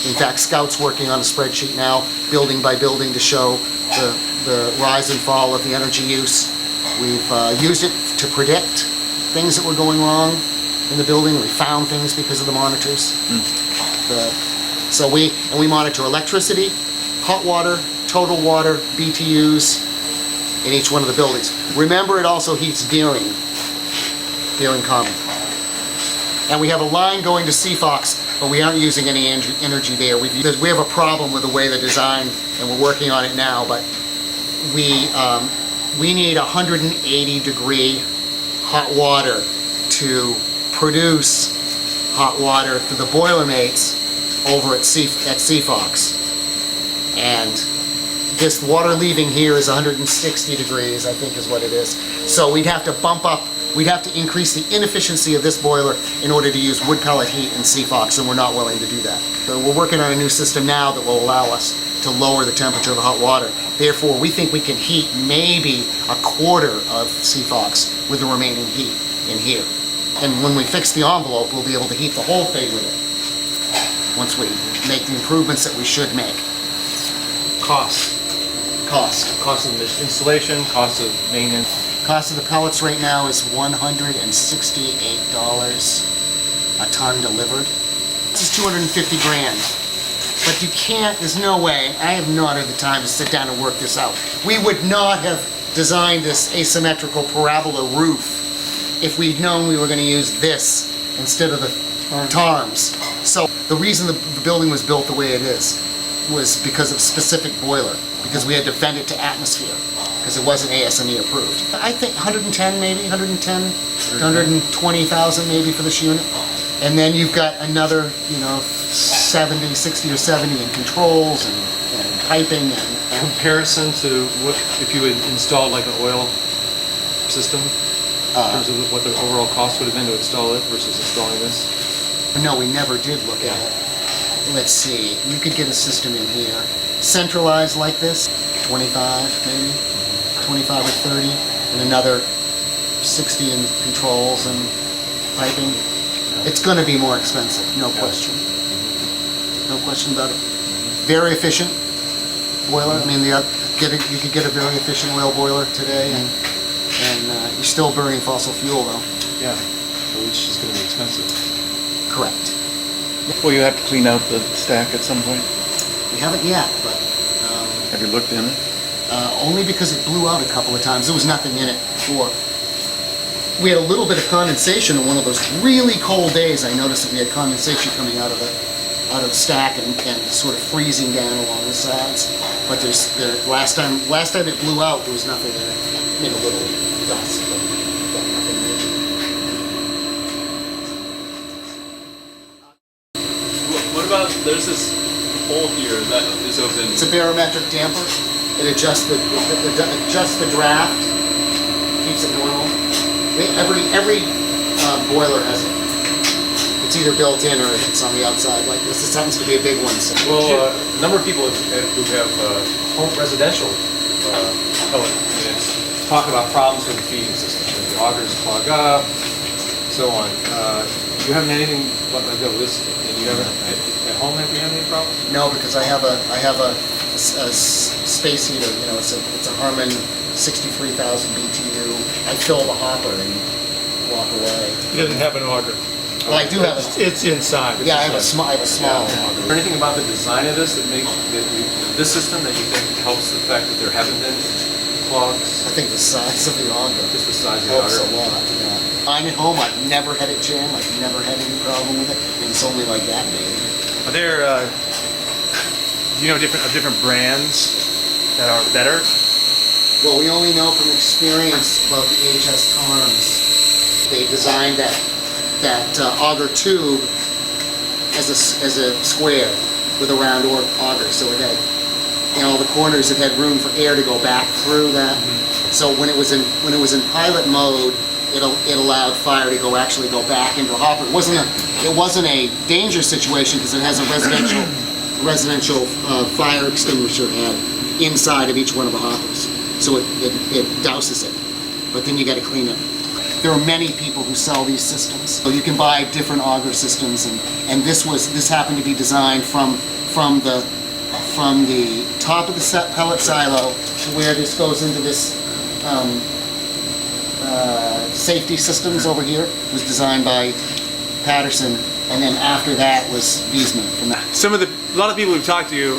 In fact, Scout's working on a spreadsheet now, building by building, to show the rise and fall of the energy use. We've used it to predict things that were going wrong in the building. We found things because of the monitors. So we monitor electricity, hot water, total water, BTUs in each one of the buildings. Remember, it also heats Deering Common. And we have a line going to CFOX, but we aren't using any energy there. We have a problem with the way the design, and we're working on it now, but we need 180 degree hot water to produce hot water to the Boilermates over at CFOX. And this water leaving here is 160 degrees, I think is what it is. So we'd have to increase the inefficiency of this boiler in order to use wood pellet heat in CFOX, and we're not willing to do that. So we're working on a new system now that will allow us to lower the temperature of the hot water. Therefore, we think we can heat maybe a quarter of CFOX with the remaining heat in here. And when we fix the envelope, we'll be able to heat the whole thing with it once we make the improvements that we should make. Cost of the installation, cost of maintenance. Cost of the pellets right now is $168 a ton delivered. This is 250 grand. But you can't, there's no way, I have not had the time to sit down and work this out. We would not have designed this asymmetrical parabola roof if we'd known we were going to use this instead of the TARMs. So the reason the building was built the way it is was because of specific boiler, because we had to vent it to atmosphere, because it wasn't ASME approved. I think 110 maybe, 110 to 120,000 maybe for this unit. And then you've got another, 60 or 70 in controls and piping and Comparison to what if you had installed like an oil system, in terms of what the overall cost would have been to install it versus installing this? No, we never did look at it. Let's see, you could get a system in here, centralized like this, 25 maybe, 25 or 30, and another 60 in controls and piping. It's going to be more expensive, no question. No question about it. Very efficient boiler. I mean, you could get a very efficient oil boiler today, and you're still burning fossil fuel though. Yeah, which is going to be expensive. Correct. Will you have to clean out the stack at some point? We haven't yet, but Have you looked in it? only because it blew out a couple of times. There was nothing in it before. We had a little bit of condensation on one of those really cold days. I noticed that we had condensation coming out of the stack and sort of freezing down along the sides. But last time it blew out, there was nothing in it. Made a little dust, but nothing major. What about, there's this hole here that is open. It's a barometric damper. It adjusts the draft, keeps it normal. Every boiler has it. It's either built in or it's on the outside like this. This happens to be a big one. So. Well, a number of people who have home residential pellet units talk about problems with the feeding system. The augers clog up, so on. You haven't anything like this, and you haven't at home. Have you had any problems? No, because I have a space heater. It's a Harman 63,000 BTU. I fill the hopper and walk away. You didn't have an auger. Well, I do have It's inside. Yeah, I have a small auger. Is there anything about the design of this that makes this system that you think helps the fact that there haven't been clogs? I think the size of the auger Just the size of the helps auger. a lot. Yeah. Mine at home, I've never had it jam. I've never had any problem with it. And it's only like that big. Are there, different brands that are better? Well, we only know from experience about the HS TARMs. They designed that auger tube as a square with a round auger, so it had, all the corners, it had room for air to go back through that. So when it was in pilot mode, it allowed fire to actually go back into the hopper. It wasn't a danger situation because it has a residential fire extinguisher head inside of each one of the hoppers. So it douses it, but then you got to clean it. There are many people who sell these systems. So you can buy different auger systems, and this happened to be designed from from the top of the pellet silo to where this goes into this safety systems over here was designed by Patterson, and then after that was Wiesman from that. A lot of people we've talked to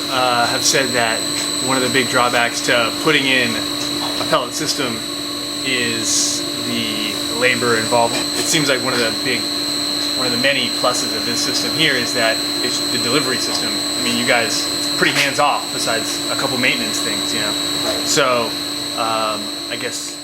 have said that one of the big drawbacks to putting in a pellet system is the labor involved. It seems like one of the many pluses of this system here is that it's the delivery system. I mean, you guys, it's pretty hands off besides a couple maintenance things, you know. Right. So I guess